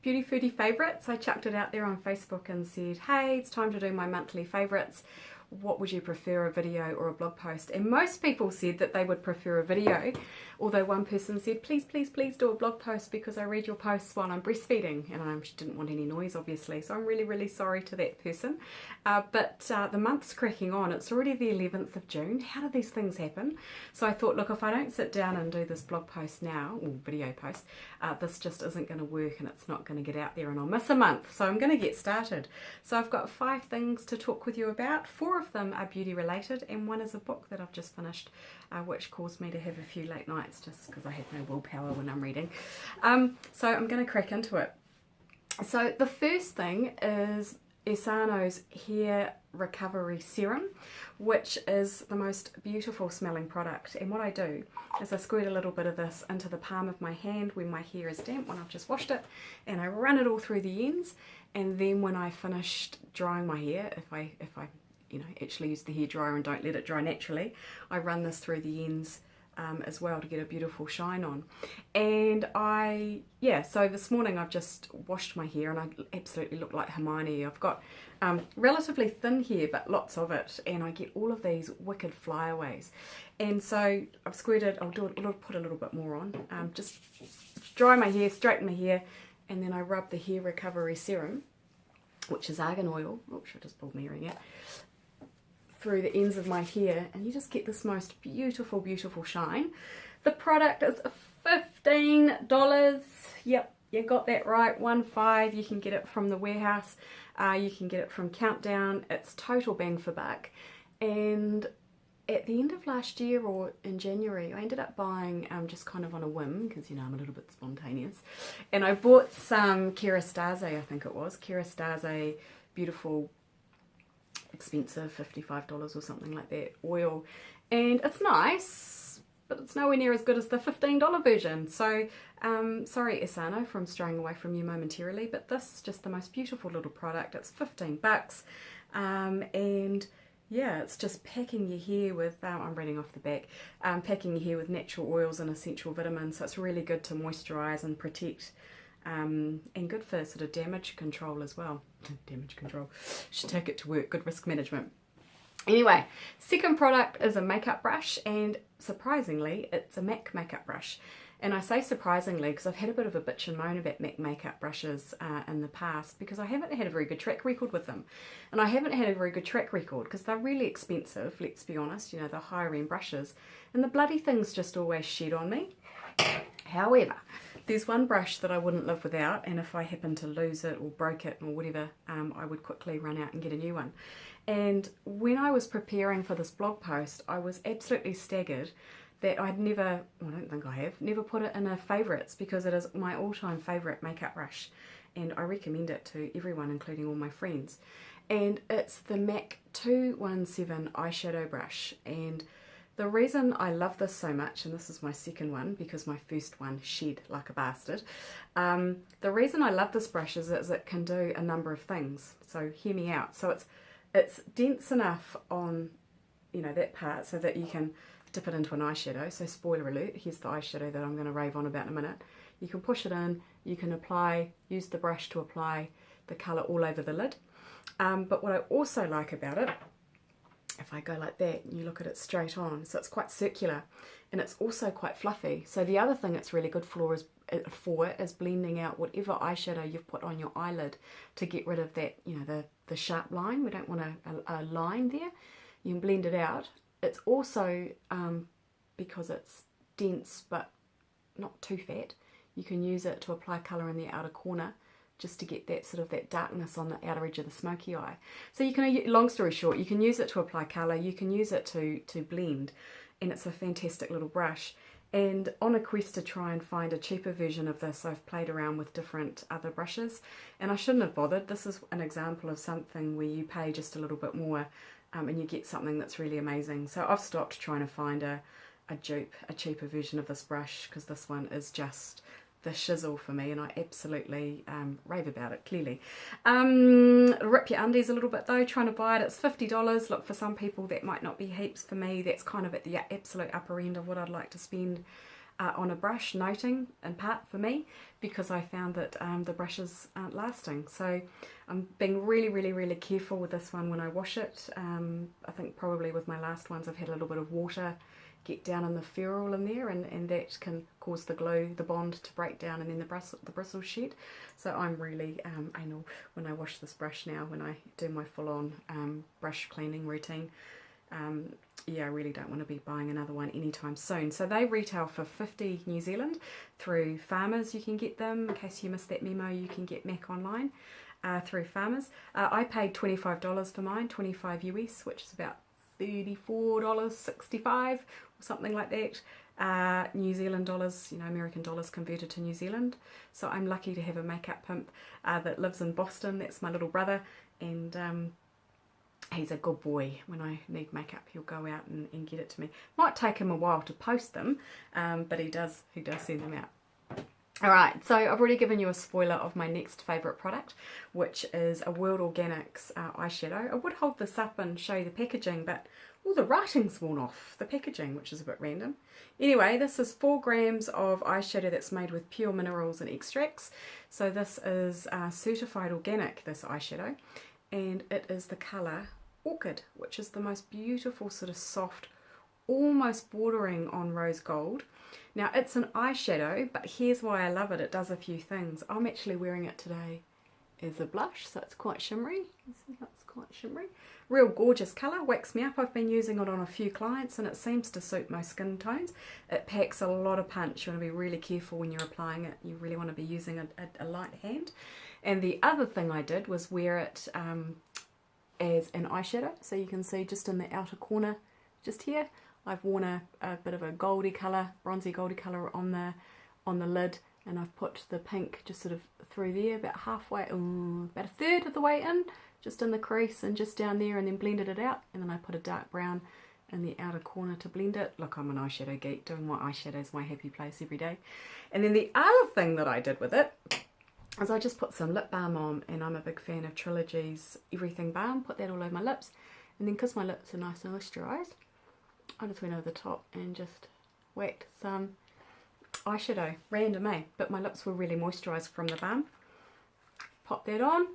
Beauty Foodie Favourites. I chucked it out there on Facebook and said, hey, it's time to do my monthly favourites. What would you prefer, a video or a blog post? And most people said that they would prefer a video, although one person said, please do a blog post because I read your posts while I'm breastfeeding, and she didn't want any noise, obviously, so I'm really sorry to that person. But the month's cracking on. It's already the 11th of June. How do these things happen? So I thought, look, if I don't sit down and do this blog post now, or video post, this just isn't going to work and it's not going to get out there and I'll miss a month. So I'm going to get started. So I've got 5 things to talk with you about. 4 of them are beauty related and 1 is a book that I've just finished, which caused me to have a few late nights just because I have no willpower when I'm reading. So I'm going to crack into it. So the first thing is Esano's Hair Recovery Serum, which is the most beautiful smelling product. And what I do is I squirt a little bit of this into the palm of my hand when my hair is damp, when I've just washed it, and I run it all through the ends. And then when I finished drying my hair, if I actually use the hairdryer and don't let it dry naturally, I run this through the ends as well to get a beautiful shine on. And so this morning I've just washed my hair and I absolutely look like Hermione. I've got relatively thin hair but lots of it, and I get all of these wicked flyaways. And so I've squirted, I'll put a little bit more on, just dry my hair, straighten my hair, and then I rub the Hair Recovery Serum, which is argan oil, I just pulled my earring out, through the ends of my hair, and you just get this most beautiful shine. The product is $15. Yep, you got that right, 15. You can get it from the warehouse, you can get it from Countdown. It's total bang for buck. And at the end of last year, or in January, I ended up buying, just kind of on a whim, because I'm a little bit spontaneous, and I bought some Kerastase, I think it was, Kerastase beautiful, expensive, $55 or something like that, oil, and it's nice, but it's nowhere near as good as the $15 version. So sorry Esano for straying away from you momentarily, but this is just the most beautiful little product. It's $15, and yeah, it's just packing your hair with, I'm reading off the back, packing your hair with natural oils and essential vitamins, so it's really good to moisturise and protect, and good for sort of damage control as well. Damage control, should take it to work, good risk management. Anyway, second product is a makeup brush, and surprisingly it's a MAC makeup brush. And I say surprisingly because I've had a bit of a bitch and moan about MAC makeup brushes in the past, because I haven't had a very good track record with them. And I haven't had a very good track record because they're really expensive, let's be honest, they're higher end brushes, and the bloody things just always shed on me. However, there's one brush that I wouldn't live without, and if I happen to lose it or break it or whatever, I would quickly run out and get a new one. And when I was preparing for this blog post, I was absolutely staggered that I'd never, well, I don't think I have, never put it in a favourites, because it is my all-time favourite makeup brush, and I recommend it to everyone, including all my friends. And it's the MAC 217 eyeshadow brush, and the reason I love this so much, and this is my second one because my first one shed like a bastard, the reason I love this brush is it can do a number of things. So hear me out. So it's dense enough on that part so that you can dip it into an eyeshadow. So spoiler alert, here's the eyeshadow that I'm going to rave on about in a minute. You can push it in, you can use the brush to apply the colour all over the lid. But what I also like about it, if I go like that and you look at it straight on, so it's quite circular, and it's also quite fluffy. So the other thing it's really good for is blending out whatever eyeshadow you've put on your eyelid to get rid of that, the sharp line. We don't want a line there. You can blend it out. It's also, because it's dense but not too fat, you can use it to apply colour in the outer corner, just to get that darkness on the outer edge of the smoky eye. So you can, long story short, you can use it to apply colour, you can use it to blend, and it's a fantastic little brush. And on a quest to try and find a cheaper version of this, I've played around with different other brushes, and I shouldn't have bothered. This is an example of something where you pay just a little bit more, and you get something that's really amazing. So I've stopped trying to find a cheaper version of this brush, because this one is just the shizzle for me, and I absolutely rave about it, clearly. Rip your undies a little bit though, trying to buy it. It's $50. Look, for some people that might not be heaps. For me, that's kind of at the absolute upper end of what I'd like to spend on a brush, noting in part for me because I found that the brushes aren't lasting. So I'm being really careful with this one when I wash it. I think probably with my last ones I've had a little bit of water get down in the ferrule in there, and that can cause the glue, the bond, to break down, and then the bristles shed. So I'm really anal when I wash this brush now, when I do my full-on brush cleaning routine. Yeah, I really don't want to be buying another one anytime soon. So they retail for 50 New Zealand through Farmers. You can get them. In case you missed that memo, you can get Mac online through Farmers. I paid $25 for mine, 25 US, which is about $34.65 or something like that. New Zealand dollars, you know, American dollars converted to New Zealand. So I'm lucky to have a makeup pimp that lives in Boston. That's my little brother, and he's a good boy. When I need makeup, he'll go out and get it to me. Might take him a while to post them, but he does send them out. Alright, so I've already given you a spoiler of my next favourite product, which is a World Organics eyeshadow. I would hold this up and show you the packaging, but all the writing's worn off the packaging, which is a bit random. Anyway, this is 4 grams of eyeshadow that's made with pure minerals and extracts. So this is certified organic, this eyeshadow, and it is the colour Orchid, which is the most beautiful sort of soft, almost bordering on rose gold. Now it's an eyeshadow, but here's why I love it. It does a few things. I'm actually wearing it today as a blush, so it's quite shimmery. You see how it's quite shimmery? Real gorgeous colour, wakes me up. I've been using it on a few clients and it seems to suit my skin tones. It packs a lot of punch. You want to be really careful when you're applying it. You really want to be using a light hand. And the other thing I did was wear it as an eyeshadow, so you can see just in the outer corner, just here, I've worn a bit of a goldy colour, bronzy goldy colour on the lid, and I've put the pink just sort of through there, about halfway, about a third of the way in, just in the crease and just down there, and then blended it out, and then I put a dark brown in the outer corner to blend it. Look, I'm an eyeshadow geek, doing my eyeshadows my happy place every day. And then the other thing that I did with it is I just put some lip balm on, and I'm a big fan of Trilogy's Everything Balm. Put that all over my lips, and then because my lips are nice and moisturised, I just went over the top and just whacked some eyeshadow, random, but my lips were really moisturised from the balm. Pop that on.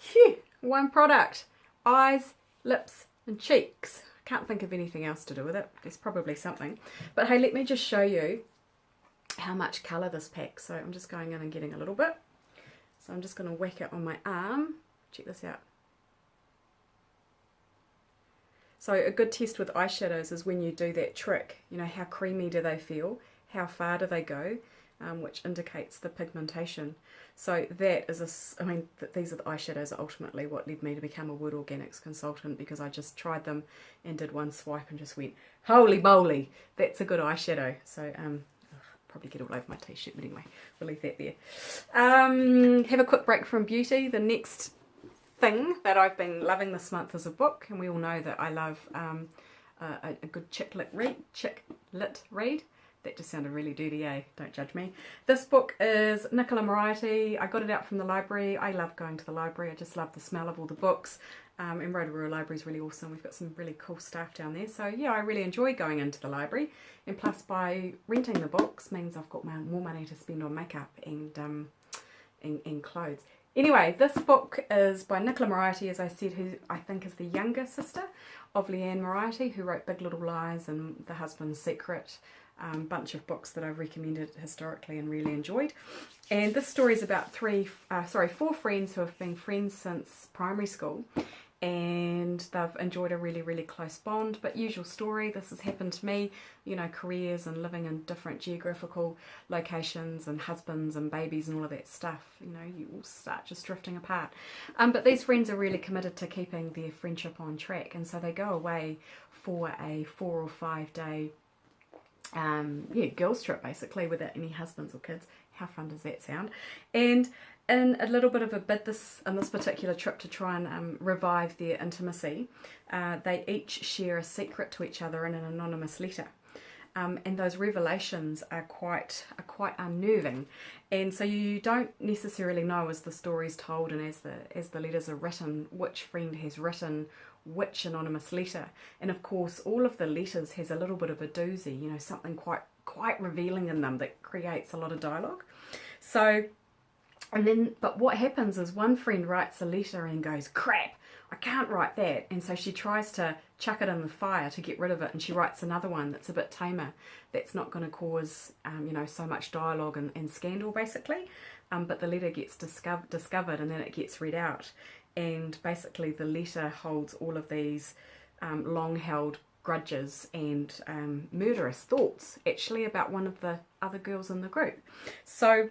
Phew, one product. Eyes, lips and cheeks. Can't think of anything else to do with it. There's probably something. But hey, let me just show you how much colour this packs. So I'm just going in and getting a little bit. So I'm just going to whack it on my arm. Check this out. So a good test with eyeshadows is when you do that trick, you know, how creamy do they feel, how far do they go, which indicates the pigmentation. So that is these are the eyeshadows are ultimately what led me to become a World Organics consultant, because I just tried them and did one swipe and just went, holy moly, that's a good eyeshadow. So probably get all over my t-shirt, but anyway, we'll leave that there. Have a quick break from beauty. The next thing that I've been loving this month is a book, and we all know that I love a good chick lit read. That just sounded really dirty, eh? Don't judge me. This book is Nicola Moriarty. I got it out from the library. I love going to the library. I just love the smell of all the books. And Rotorua Library is really awesome. We've got some really cool staff down there. So yeah, I really enjoy going into the library. And plus, by renting the books means I've got more money to spend on makeup and clothes. Anyway, this book is by Nicola Moriarty, as I said, who I think is the younger sister of Leanne Moriarty, who wrote Big Little Lies and The Husband's Secret. Bunch of books that I've recommended historically and really enjoyed. And this story is about four friends who have been friends since primary school, and they've enjoyed a really close bond. But usual story, this has happened to me, you know, careers and living in different geographical locations and husbands and babies and all of that stuff, you know, you all start just drifting apart. But these friends are really committed to keeping their friendship on track, and so they go away for a 4 or 5 day girls trip, basically, without any husbands or kids. How fun does that sound? And in a little bit of a bid on this particular trip to try and revive their intimacy, they each share a secret to each other in an anonymous letter. And those revelations are quite unnerving, and so you don't necessarily know, as the story's told and as the letters are written, which friend has written which anonymous letter. And of course all of the letters has a little bit of a doozy, you know, something quite quite revealing in them that creates a lot of dialogue. So, and then, but what happens is one friend writes a letter and goes, crap, I can't write that. And so she tries to chuck it in the fire to get rid of it, and she writes another one that's a bit tamer, that's not going to cause, so much dialogue and scandal, basically. But the letter gets discovered, and then it gets read out. And basically the letter holds all of these long-held grudges and murderous thoughts, actually, about one of the other girls in the group. So,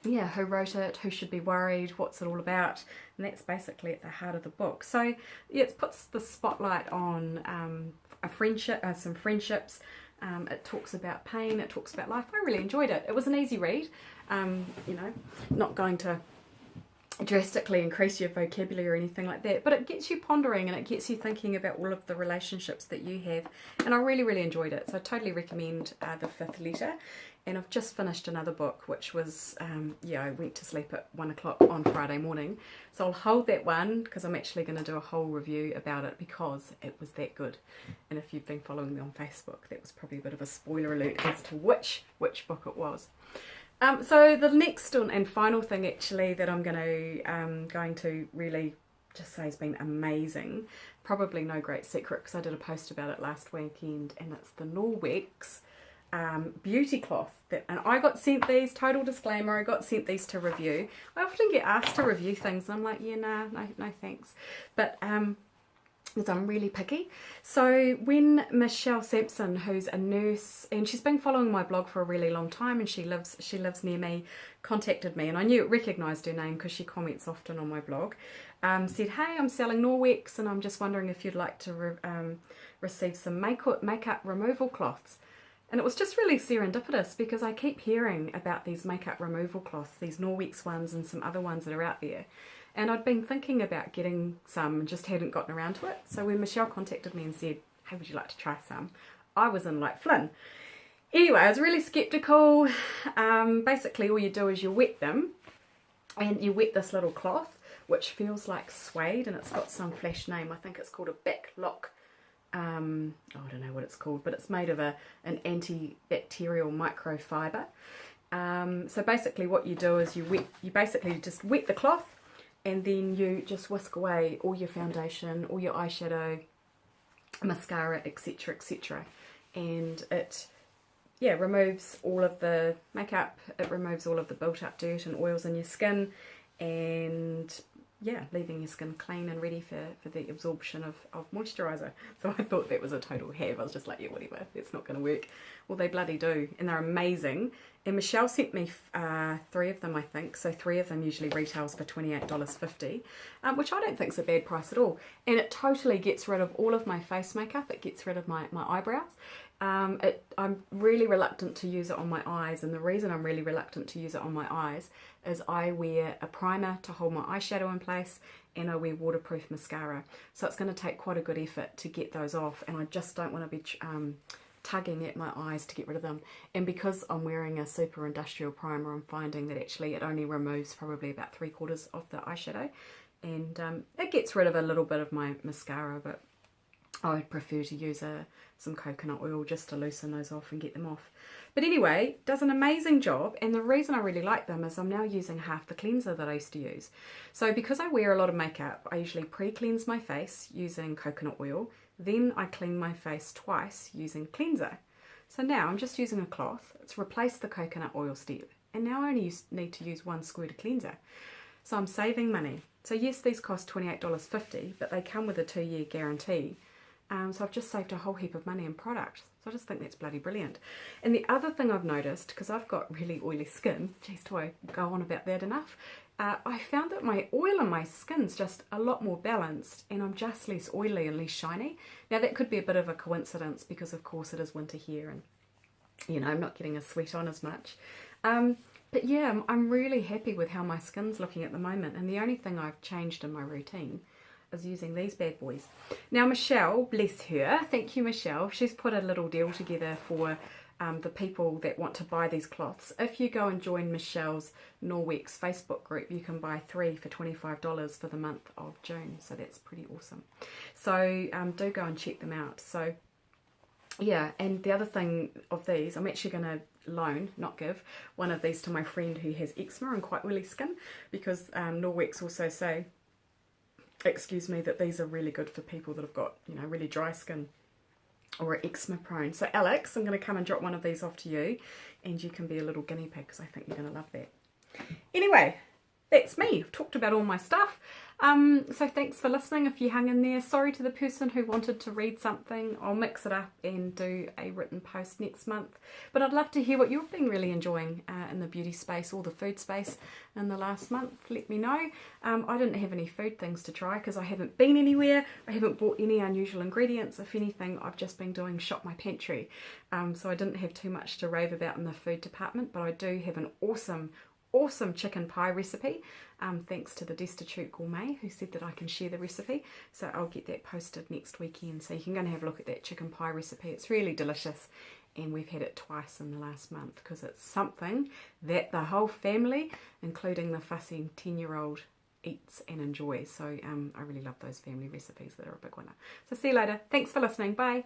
yeah, who wrote it, who should be worried, what's it all about, and that's basically at the heart of the book. So yeah, it puts the spotlight on some friendships. It talks about pain, it talks about life. I really enjoyed it. It was an easy read, not going to drastically increase your vocabulary or anything like that, but it gets you pondering and it gets you thinking about all of the relationships that you have, and I really enjoyed it. So I totally recommend The Fifth Letter. And I've just finished another book, which was, I went to sleep at 1 o'clock on Friday morning. So I'll hold that one because I'm actually going to do a whole review about it because it was that good. And if you've been following me on Facebook, that was probably a bit of a spoiler alert as to which book it was. So the next and final thing actually that I'm going to really just say has been amazing, probably no great secret because I did a post about it last weekend, and it's the Norwex beauty cloth, and I got sent these, total disclaimer, I got sent these to review. I often get asked to review things and I'm like, yeah, no thanks, but because I'm really picky. So when Michelle Sampson, who's a nurse, and she's been following my blog for a really long time, and she lives near me, contacted me, and I recognised her name because she comments often on my blog, said, hey, I'm selling Norwex and I'm just wondering if you'd like to receive some makeup removal cloths. And it was just really serendipitous because I keep hearing about these makeup removal cloths, these Norwex ones and some other ones that are out there. And I'd been thinking about getting some and just hadn't gotten around to it. So when Michelle contacted me and said, hey, would you like to try some? I was in like Flynn. Anyway, I was really sceptical. Basically, all you do is you wet them, and you wet this little cloth, which feels like suede, and it's got some flash name. I think it's called a Backlock. I don't know what it's called, but it's made of an antibacterial microfiber. So basically what you do is you basically just wet the cloth, and then you just whisk away all your foundation, all your eyeshadow, mascara, etc. And it removes all of the makeup, it removes all of the built up dirt and oils in your skin, and leaving your skin clean and ready for the absorption of moisturiser. So I thought that was a total have. I was just like, yeah, whatever, it's not going to work. Well, they bloody do, and they're amazing. And Michelle sent me 3 of them, I think. So 3 of them usually retails for $28.50, which I don't think is a bad price at all. And it totally gets rid of all of my face makeup. It gets rid of my eyebrows. I'm really reluctant to use it on my eyes, and the reason I'm really reluctant to use it on my eyes is I wear a primer to hold my eyeshadow in place, and I wear waterproof mascara. So it's going to take quite a good effort to get those off, and I just don't want to be tugging at my eyes to get rid of them. And because I'm wearing a super industrial primer, I'm finding that actually it only removes probably about 3/4 of the eyeshadow, and it gets rid of a little bit of my mascara, but I would prefer to use some coconut oil just to loosen those off and get them off. But anyway, does an amazing job, and the reason I really like them is I'm now using half the cleanser that I used to use. So because I wear a lot of makeup, I usually pre-cleanse my face using coconut oil, then I clean my face twice using cleanser. So now I'm just using a cloth, it's replaced the coconut oil step, and now I only need to use 1 squirt of cleanser. So I'm saving money. So yes, these cost $28.50, but they come with a 2-year guarantee. So I've just saved a whole heap of money in product. So I just think that's bloody brilliant. And the other thing I've noticed, because I've got really oily skin, geez, do I go on about that enough? I found that my oil in my skin's just a lot more balanced, and I'm just less oily and less shiny. Now that could be a bit of a coincidence because of course it is winter here, and I'm not getting a sweat on as much. But yeah, I'm really happy with how my skin's looking at the moment, and the only thing I've changed in my routine is using these bad boys. Now Michelle, bless her, thank you Michelle, she's put a little deal together for the people that want to buy these cloths. If you go and join Michelle's Norwex Facebook group, you can buy 3 for $25 for the month of June, so that's pretty awesome. So do go and check them out. So yeah, and the other thing of these, I'm actually going to loan, not give, one of these to my friend who has eczema and quite oily skin, because Norwex also say, excuse me, that these are really good for people that have got, you know, really dry skin or are eczema prone. So Alex, I'm going to come and drop one of these off to you, and you can be a little guinea pig, because I think you're going to love that. Anyway, that's me. I've talked about all my stuff. So thanks for listening if you hung in there. Sorry to the person who wanted to read something. I'll mix it up and do a written post next month. But I'd love to hear what you've been really enjoying in the beauty space or the food space in the last month. Let me know. I didn't have any food things to try because I haven't been anywhere. I haven't bought any unusual ingredients. If anything, I've just been doing shop my pantry. So I didn't have too much to rave about in the food department, but I do have an awesome chicken pie recipe, thanks to the Destitute Gourmet who said that I can share the recipe, so I'll get that posted next weekend, so you can go and have a look at that chicken pie recipe. It's really delicious, and we've had it twice in the last month because it's something that the whole family, including the fussy 10-year-old, eats and enjoys. So I really love those family recipes. That are a big winner. So see you later. Thanks for listening. Bye.